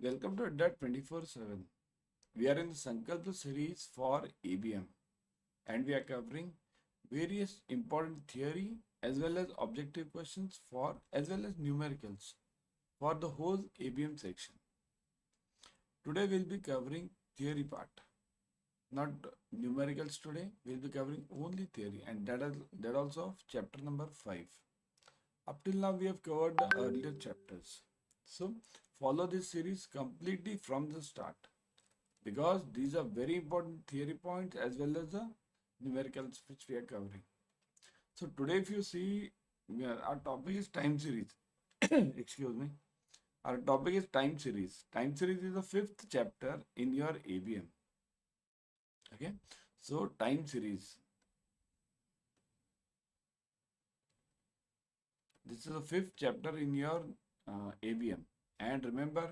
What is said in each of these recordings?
Welcome to Adda 24/7. We are in the Sankalpa series for ABM and we are covering various important theory as well as objective questions for as well as numericals for the whole ABM section. Today we'll be covering theory part, not numericals today. We'll be covering only theory and that also of chapter number 5. Up till now we have covered the earlier chapters. So follow this series completely from the start, because these are very important theory points as well as the numericals which we are covering. So today if you see, our topic is time series. Excuse me. Our topic is time series. Time series is the 5th chapter in your ABM. Okay. So time series. This is the 5th chapter in your ABM. And remember,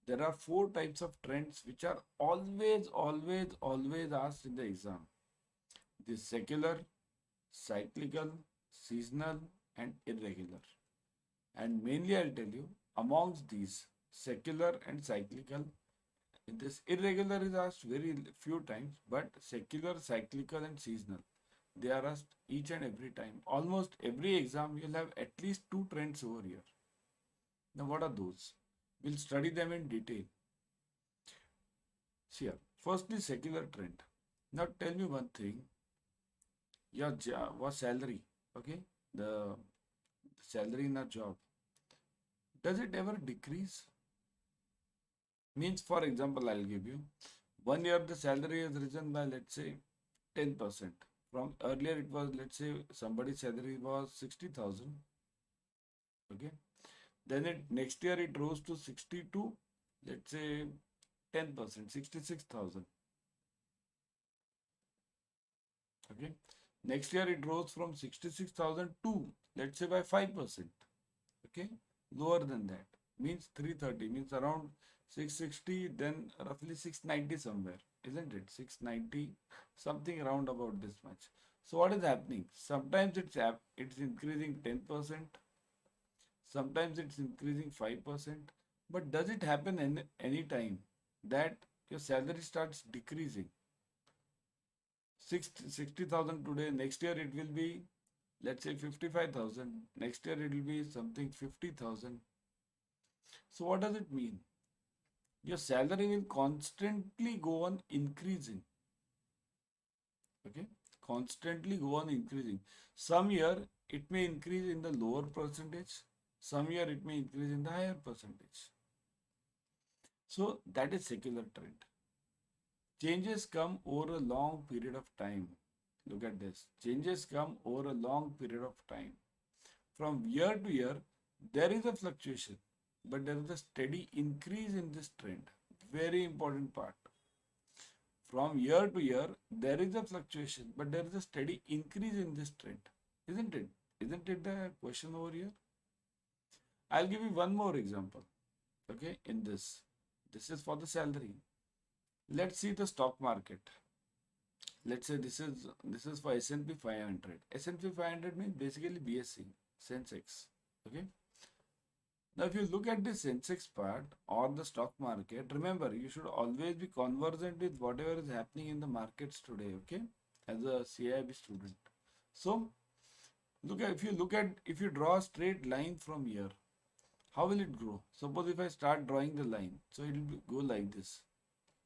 there are 4 types of trends which are always asked in the exam. The secular, cyclical, seasonal, and irregular. And mainly I'll tell you, amongst these secular and cyclical, this irregular is asked very few times, but secular, cyclical, and seasonal, they are asked each and every time. Almost every exam you'll have at least 2 trends over here. Now what are those? We'll study them in detail. See here, firstly secular trend. Now tell me one thing. Your job was salary, okay? The salary in a job, does it ever decrease? Means, for example, I'll give you 1 year the salary has risen by, let's say, 10%. From earlier it was, let's say, somebody's salary was 60,000. Okay. Then next year it rose to 62, let's say 10%, 66,000. Okay. Next year it rose from 66,000 to, let's say, by 5%. Okay. Lower than that. Means 330, means around 660, then roughly 690 somewhere, isn't it? 690, something around about this much. So what is happening? Sometimes it's increasing 10%, sometimes it's increasing 5%. But does it happen any time that your salary starts decreasing? 60,000 today, next year it will be, let's say, 55,000. Next year it will be something 50,000. So what does it mean? Your salary will constantly go on increasing. Okay, constantly go on increasing. Some year it may increase in the lower percentage, some year it may increase in the higher percentage. So that is secular trend. Changes come over a long period of time. Look at this. Changes come over a long period of time. From year to year, there is a fluctuation, but there is a steady increase in this trend. Very important part. From year to year, there is a fluctuation, but there is a steady increase in this trend. Isn't it? Isn't it the question over here? I'll give you one more example. Okay, in this. This is for the salary. Let's see the stock market. Let's say this is for S&P 500. S&P 500 means basically BSC, Sensex. Okay. Now, if you look at the Sensex part or the stock market, remember you should always be conversant with whatever is happening in the markets today. Okay, as a CAIIB student. So, if you draw a straight line from here, how will it grow? Suppose if I start drawing the line, so it will go like this.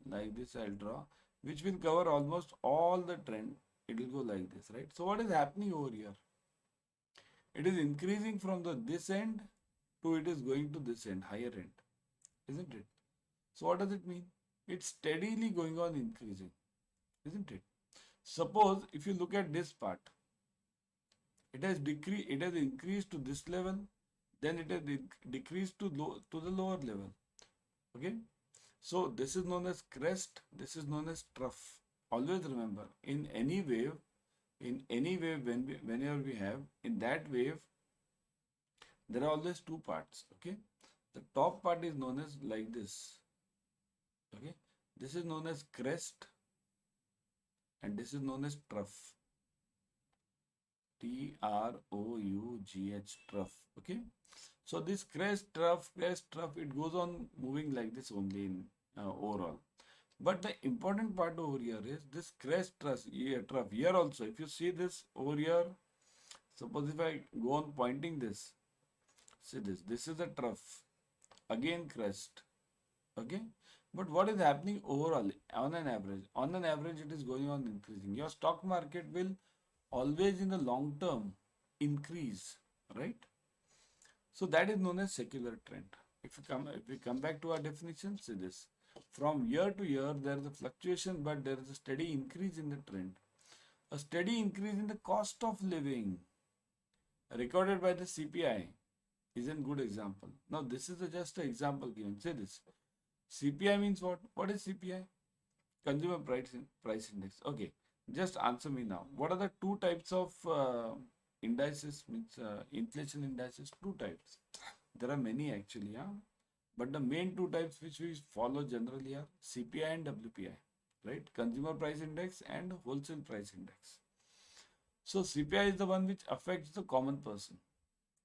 Like this I'll draw, which will cover almost all the trend. It will go like this, right? So what is happening over here? It is increasing from this end to it is going to this end, higher end, isn't it? So what does it mean? It's steadily going on increasing, isn't it? Suppose if you look at this part, it has increased to this level, then it has decreased to the lower level. Okay. So this is known as crest, this is known as trough. Always remember, in any wave, whenever we have, in that wave, there are always 2 parts. Okay. The top part is known as like this. Okay. This is known as crest and this is known as trough. Trough, trough. Okay. So this crest trough, it goes on moving like this only in overall. But the important part over here is this trough here also. If you see this over here, suppose if I go on pointing this, see this is a trough, again crest, okay. But what is happening overall on an average? On an average, it is going on increasing. Your stock market will always in the long term increase, right? So that is known as secular trend. If we come back to our definition, see this. From year to year, there is a fluctuation, but there is a steady increase in the trend. A steady increase in the cost of living recorded by the CPI is a good example. Now, this is just an example given. Say this. CPI means what? What is CPI? Consumer price index. Okay. Just answer me now. What are the two types of indices? Means inflation indices. Two types. There are many actually. Yeah. But the main two types which we follow generally are CPI and WPI. Right? Consumer price index and wholesale price index. So CPI is the one which affects the common person.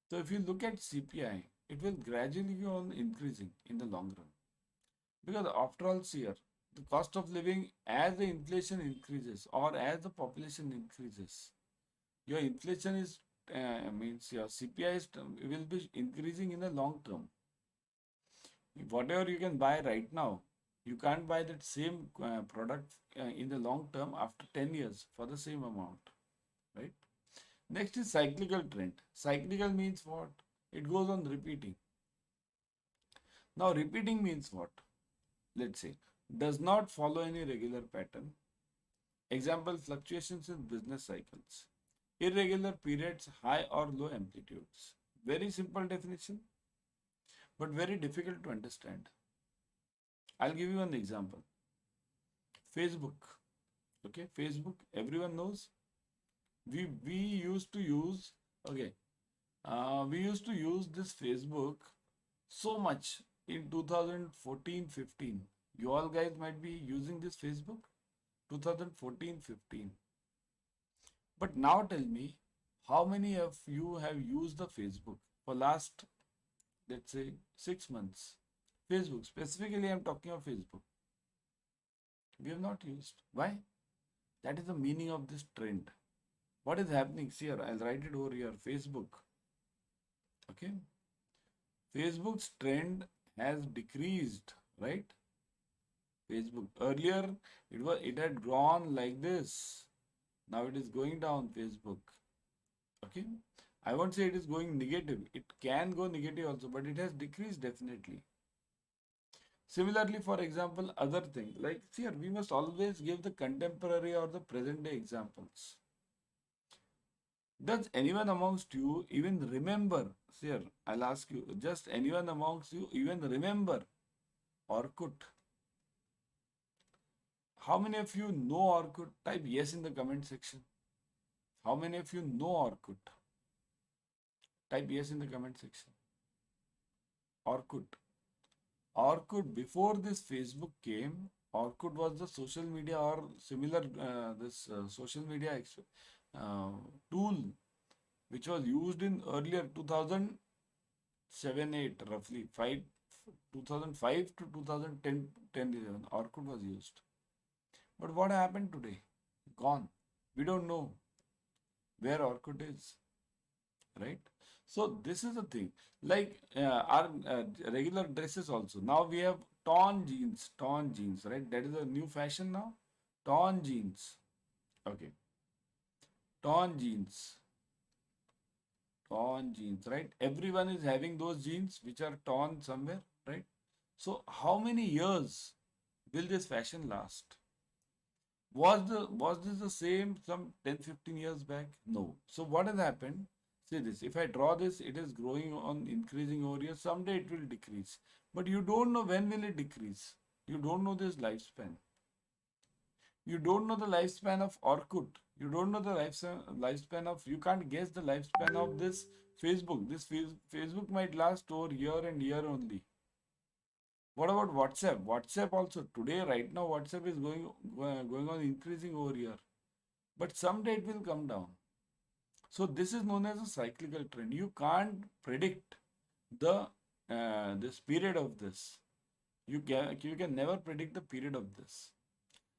So if you look at CPI, it will gradually go on increasing in the long run. Because after all, see here, the cost of living as the inflation increases or as the population increases, your inflation is means your CPI will be increasing in the long term. Whatever you can buy right now, you can't buy that same product in the long term after 10 years for the same amount, right? Next is cyclical trend. Cyclical means what? It goes on repeating. Now repeating means what? Let's say does not follow any regular pattern. Example, fluctuations in business cycles. Irregular periods, high or low amplitudes. Very simple definition, but very difficult to understand. I'll give you an example. Facebook. Okay, Facebook, everyone knows. We used to use, okay, we used to use this Facebook so much in 2014-15. You all guys might be using this Facebook 2014-15. But now tell me, how many of you have used the Facebook for last, let's say, 6 months? Facebook, specifically I'm talking of Facebook. We have not used. Why? That is the meaning of this trend. What is happening? See here, I'll write it over here. Facebook. Okay. Facebook's trend has decreased, right? Facebook. Earlier, it had gone like this. Now it is going down, Facebook. Okay. I won't say it is going negative. It can go negative also, but it has decreased definitely. Similarly, for example, other thing like see here, we must always give the contemporary or the present day examples. Does anyone amongst you even remember? See here, I'll ask you, just anyone amongst you even remember Orkut? How many of you know Orkut? Type yes in the comment section. How many of you know Orkut? Type yes in the comment section. Orkut. Orkut, before this Facebook came, Orkut was the social media or similar social media tool which was used in earlier 2007-8 roughly 2005 to 2010-11 Orkut was used. But what happened today? Gone. We don't know where Orkut is, right? So this is the thing. Like our regular dresses also. Now we have torn jeans, right? That is a new fashion now. Torn jeans. Okay. Torn jeans, right? Everyone is having those jeans which are torn somewhere, right? So how many years will this fashion last? Was this the same some 10-15 years back? No. So what has happened? See this, if I draw this, it is growing on increasing over here. Someday it will decrease. But you don't know when will it decrease. You don't know this lifespan. You don't know the lifespan of Orkut. You don't know the lifespan of, you can't guess the lifespan of this Facebook. This Facebook might last over year and year only. What about WhatsApp? WhatsApp also today, right now, WhatsApp is going on increasing over here. But someday it will come down. So this is known as a cyclical trend. You can't predict the this period of this. You can never predict the period of this.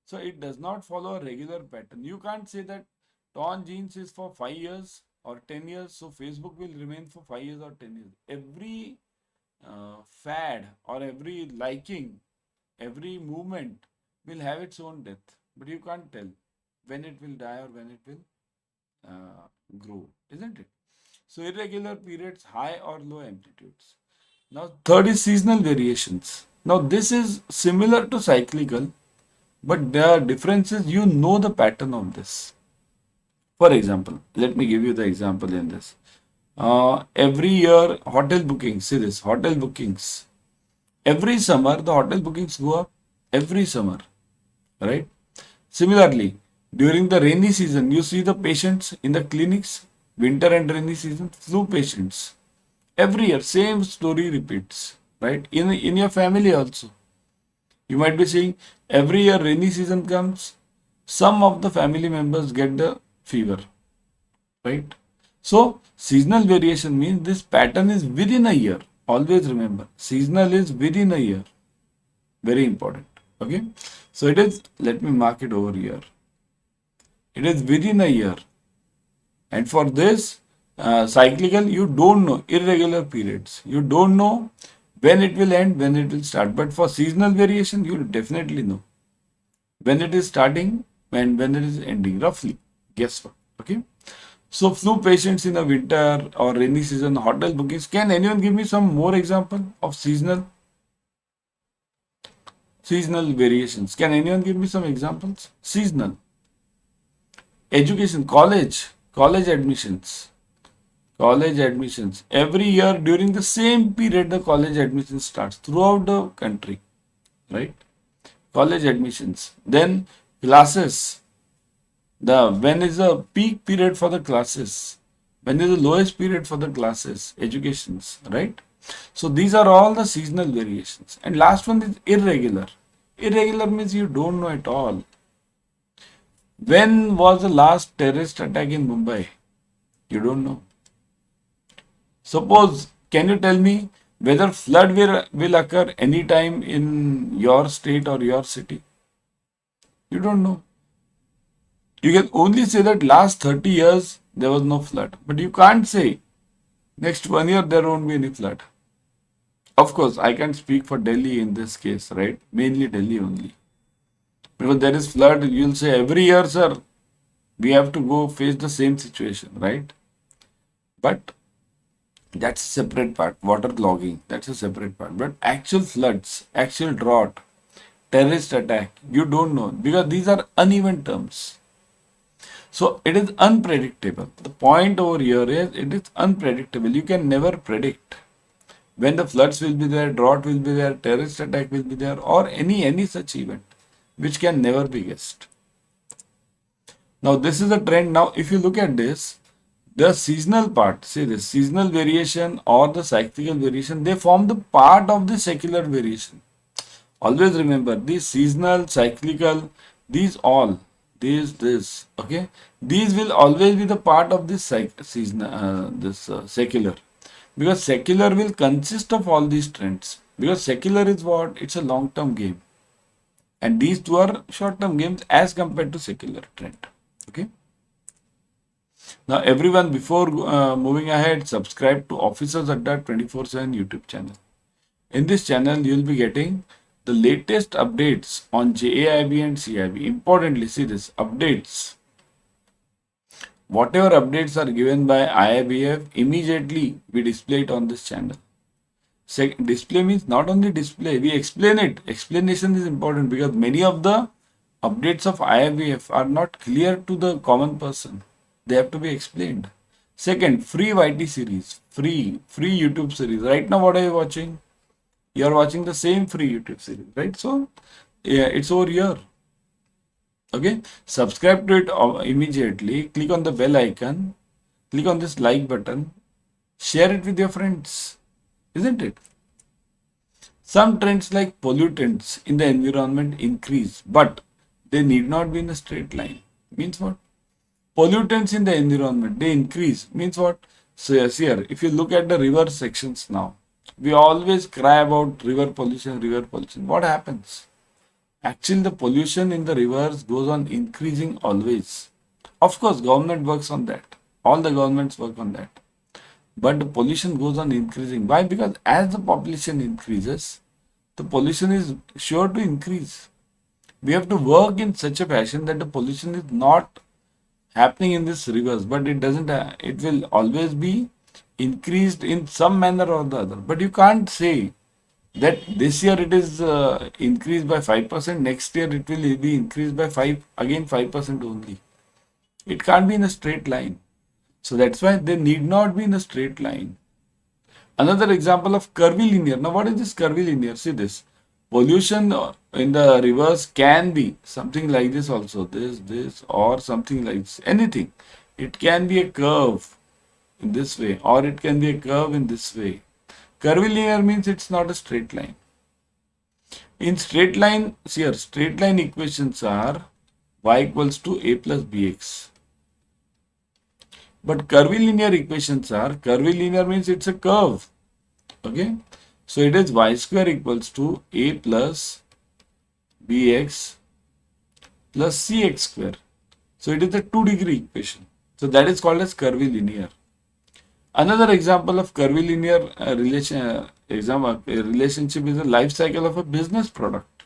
So it does not follow a regular pattern. You can't say that torn jeans is for 5 years or 10 years, so Facebook will remain for 5 years or 10 years. Every fad or every liking, every movement will have its own death, but you can't tell when it will die or when it will grow, isn't it? So irregular periods, high or low amplitudes. Now third is seasonal variations. Now this is similar to cyclical, but the difference is you know the pattern of this. For example, let me give you the example in this. Every year, hotel bookings, see this, hotel bookings. Every summer, the hotel bookings go up every summer, right? Similarly, during the rainy season, you see the patients in the clinics, winter and rainy season, flu patients. Every year, same story repeats, right? In your family also. You might be seeing every year rainy season comes, some of the family members get the fever, right? So seasonal variation means this pattern is within a year. Always remember, seasonal is within a year. Very important. Okay. So it is, let me mark it over here. It is within a year. And for this cyclical, you don't know irregular periods. You don't know when it will end, when it will start. But for seasonal variation, you definitely know when it is starting and when it is ending, roughly. Guess what? Okay. So flu patients in the winter or rainy season, hotel bookings. Can anyone give me some more example of seasonal variations? Can anyone give me some examples? Seasonal. Education, college admissions. College admissions. Every year during the same period, the college admission starts throughout the country, right? College admissions. Then classes. When is the peak period for the classes? When is the lowest period for the classes? Educations, right? So these are all the seasonal variations. And last one is irregular. Irregular means you don't know at all. When was the last terrorist attack in Mumbai? You don't know. Suppose, can you tell me whether flood will occur anytime in your state or your city? You don't know. You can only say that last 30 years there was no flood. But you can't say next 1 year there won't be any flood. Of course, I can't speak for Delhi in this case, right? Mainly Delhi only. Because there is flood, you'll say every year, sir, we have to go face the same situation, right? But that's a separate part. Water logging, that's a separate part. But actual floods, actual drought, terrorist attack, you don't know because these are uneven terms. So it is unpredictable. The point over here is it is unpredictable. You can never predict when the floods will be there, drought will be there, terrorist attack will be there, or any such event which can never be guessed. Now this is a trend. Now if you look at this, the seasonal part, see this seasonal variation or the cyclical variation, they form the part of the secular variation. Always remember these seasonal, cyclical, these all, this, okay, these will always be the part of this secular, because secular will consist of all these trends. Because secular is what? It's a long-term game, and these two are short-term games as compared to secular trend. Okay. Now everyone, before moving ahead, subscribe to Officers Adda 24/7 YouTube channel. In this channel, you will be getting the latest updates on CAIIB and CAIIB. Importantly, see this updates. Whatever updates are given by IIBF, immediately we display it on this channel. Display means not only display, we explain it. Explanation is important because many of the updates of IIBF are not clear to the common person. They have to be explained. Second, free YT series, free YouTube series. Right now, what are you watching? You are watching the same free YouTube series, right? So, yeah, it's over here. Okay, subscribe to it immediately. Click on the bell icon. Click on this like button. Share it with your friends, isn't it? Some trends like pollutants in the environment increase, but they need not be in a straight line. Means what? Pollutants in the environment, they increase. Means what? So yes, here, if you look at the river sections now, We always cry about river pollution, river pollution. What happens? Actually, the pollution in the rivers goes on increasing always. Of course, government works on that. All the governments work on that. But the pollution goes on increasing. Why? Because as the population increases, the pollution is sure to increase. We have to work in such a fashion that the pollution is not happening in these rivers, but it doesn't, it will always be increased in some manner or the other. But you can't say that this year it is increased by 5%, next year it will be increased by 5% only. It can't be in a straight line. So that's why they need not be in a straight line. Another example of curvilinear. Now, what is this curvilinear? See this. Pollution in the rivers can be something like this also. This, or something like this. Anything. It can be a curve in this way, or it can be a curve in this way. Curvilinear means it's not a straight line. In straight line, here, straight line equations are y equals to a plus bx. But curvilinear equations are, curvilinear means it's a curve. Okay. So it is y square equals to a plus bx plus cx square. So it is a 2-degree equation. So that is called as curvilinear. Another example of curvilinear relationship is the life cycle of a business product.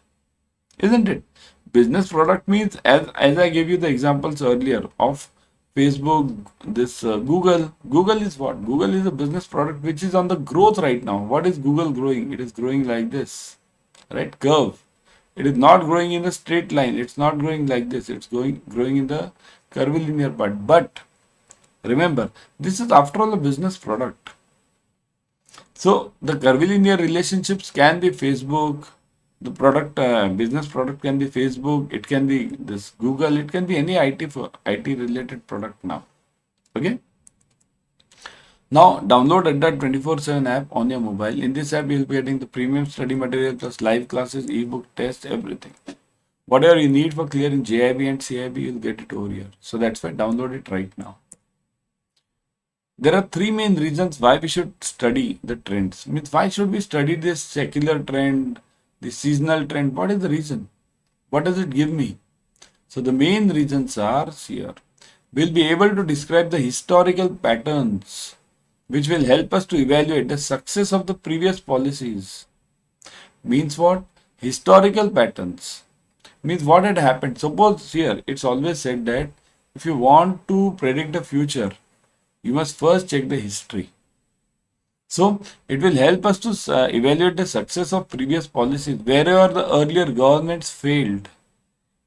Isn't it? Business product means, as I gave you the examples earlier of Facebook, this Google. Google is what? Google is a business product which is on the growth right now. What is Google growing? It is growing like this, right? Curve. It is not growing in a straight line. It's not growing like this. It's growing in the curvilinear part. But remember, this is after all a business product. So the curvilinear relationships can be Facebook. The product, business product can be Facebook, it can be this Google, it can be any IT related product now. Okay. Now download Adda 24/7 app on your mobile. In this app, you'll be getting the premium study material plus live classes, ebook, test, everything. Whatever you need for clearing JIB and CIB, you'll get it over here. So that's why download it right now. There are 3 main reasons why we should study the trends. Means why should we study this secular trend, the seasonal trend? What is the reason? What does it give me? So the main reasons are here. We'll be able to describe the historical patterns which will help us to evaluate the success of the previous policies. Means what? Historical patterns. Means what had happened. Suppose here it's always said that if you want to predict the future, you must first check the history. So it will help us to evaluate the success of previous policies wherever the earlier governments failed.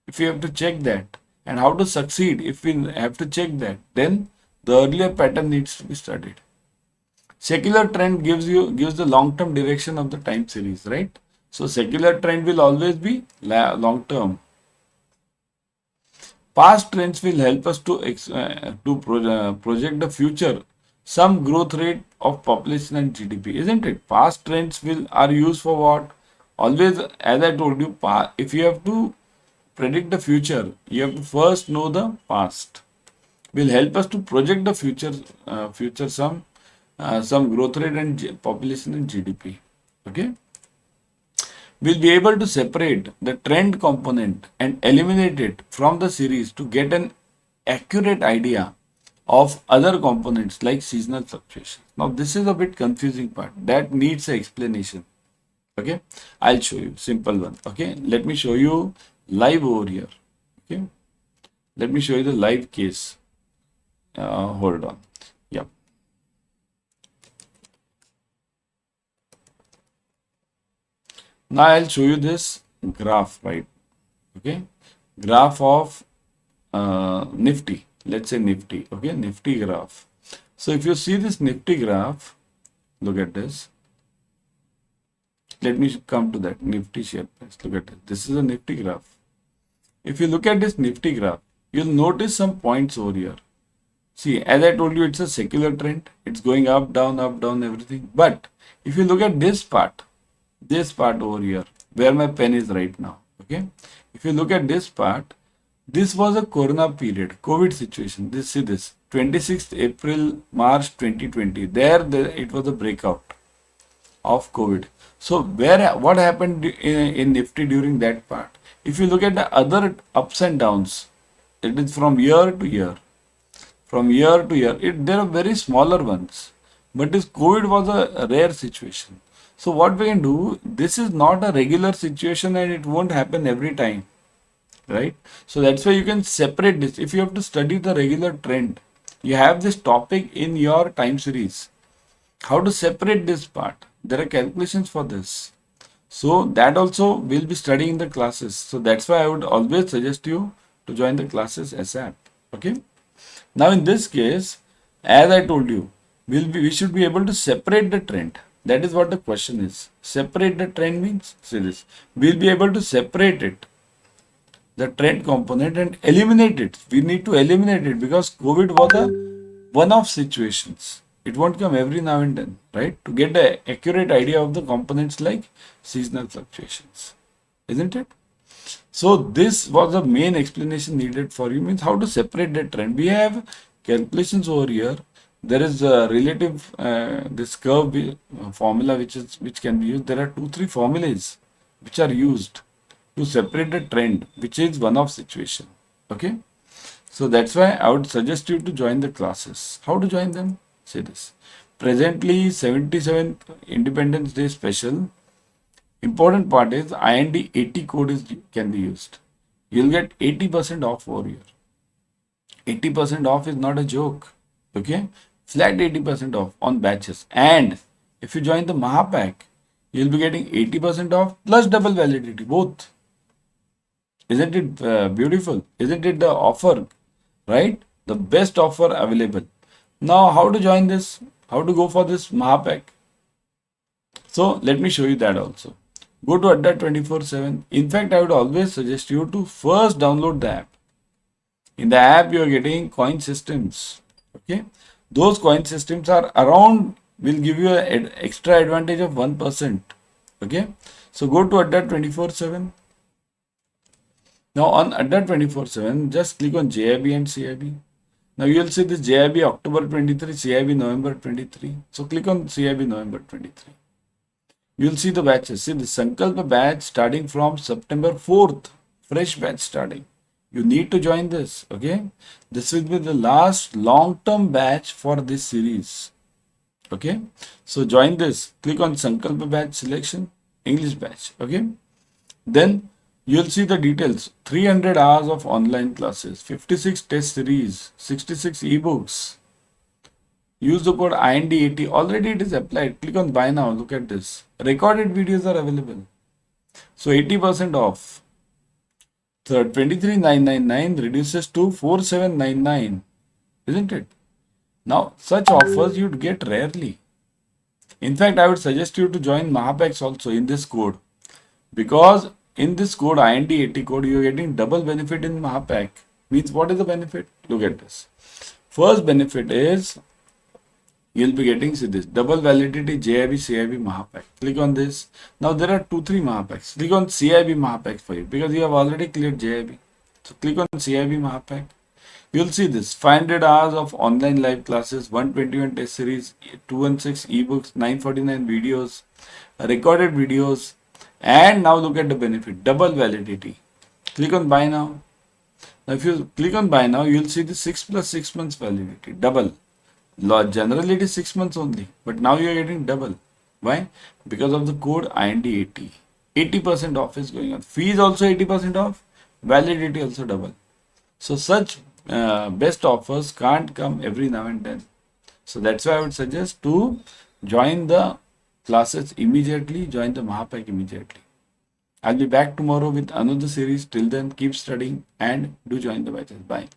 If you have to check that, and how to succeed, if we have to check that, then the earlier pattern needs to be studied. Secular trend gives the long-term direction of the time series, right? So secular trend will always be long-term. Past trends will help us to project the future, some growth rate of population and GDP, isn't it? Past trends are used for what? Always, as I told you, if you have to predict the future, you have to first know the past. Will help us to project the future, some growth rate and population and GDP. Okay. We'll be able to separate the trend component and eliminate it from the series to get an accurate idea of other components like seasonal fluctuations. Now this is a bit confusing part that needs an explanation. Okay, I'll show you simple one. Okay, let me show you live over here. Okay, let me show you the live case. Hold on. Yep. Now I'll show you this graph, right? Okay, graph of Nifty. Let's say Nifty. Okay, Nifty graph. So if you see this Nifty graph, look at this. Let me come to that Nifty share price. Look at this. This is a Nifty graph. If you look at this Nifty graph, you'll notice some points over here. See, as I told you, it's a secular trend. It's going up, down, everything. But if you look at this part over here, where my pen is right now. Okay. If you look at this part, this was a corona period, COVID situation. See this, 26th April, March 2020. There it was a breakout. of COVID. So what happened in Nifty during that part? If you look at the other ups and downs, it is from year to year. From year to year, there are very smaller ones. But this COVID was a rare situation. So what we can do, this is not a regular situation and it won't happen every time, right? So that's why you can separate this. If you have to study the regular trend, you have this topic in your time series. How to separate this part? There are calculations for this. So that also we'll be studying in the classes. So that's why I would always suggest you to join the classes ASAP. Okay. Now in this case, as I told you, we should be able to separate the trend. That is what the question is. Separate the trend means, see this. We'll be able to separate it, the trend component, and eliminate it. We need to eliminate it because COVID was a one-off situations. It won't come every now and then, right? To get the accurate idea of the components like seasonal fluctuations, isn't it? So this was the main explanation needed for you, means how to separate the trend. We have calculations over here. There is a relative this curve formula which can be used. There are 2-3 formulas which are used to separate the trend, which is one-off situation. Okay. So that's why I would suggest you to join the classes. How to join them? Say this. Presently 77th Independence Day special. Important part is IND 80 code can be used. You'll get 80% off over here. 80% off is not a joke. Okay. Flat 80% off on batches. And if you join the Mahapack, you'll be getting 80% off plus double validity, both. Isn't it beautiful? Isn't it the offer, right? The best offer available. Now, how to join this? How to go for this Mahapack? So, let me show you that also. Go to Adda 24/7. In fact, I would always suggest you to first download the app. In the app, you are getting coin systems. Okay. Those coin systems are around, will give you an extra advantage of 1%. Okay. So, go to Adda 24/7. Now on Adda 24/7, just click on JIB and CIB. Now you will see this JIB October 23, CIB November 23. So click on CIB November 23. You will see the batches. See the Sankalpa batch starting from September 4th. Fresh batch starting. You need to join this. Okay. This will be the last long-term batch for this series. Okay. So join this. Click on Sankalpa batch selection. English batch. Okay. Then you'll see the details. 300 hours of online classes, 56 test series, 66 ebooks. Use the code IND80. Already it is applied. Click on buy now. Look at this. Recorded videos are available. So 80% off. So 23,999 reduces to 4,799. Isn't it? Now such offers you'd get rarely. In fact, I would suggest you to join Mahapacks also in this code. Because in this code, IND80 code, you are getting double benefit in Mahapack. Means what is the benefit? Look at this. First benefit is you'll be getting, see this, double validity JIB, CIB Mahapack. Click on this. Now there are 2-3 Mahapacks. Click on CIB Mahapack for you because you have already cleared JIB. So click on CIB Mahapack. You'll see this 500 hours of online live classes, 121 test series, 216 ebooks, 949 videos, recorded videos. And now look at the benefit, double validity. Click on buy now. Now if you click on buy now, you'll see the 6 plus 6 months validity, double. Generally it is 6 months only, but now you are getting double. Why? Because of the code IND80. 80% off is going on. Fees also 80% off, validity also double. So such best offers can't come every now and then. So that's why I would suggest to join the classes immediately, join the Mahapack immediately. I'll be back tomorrow with another series. Till then, keep studying and do join the batches. Bye.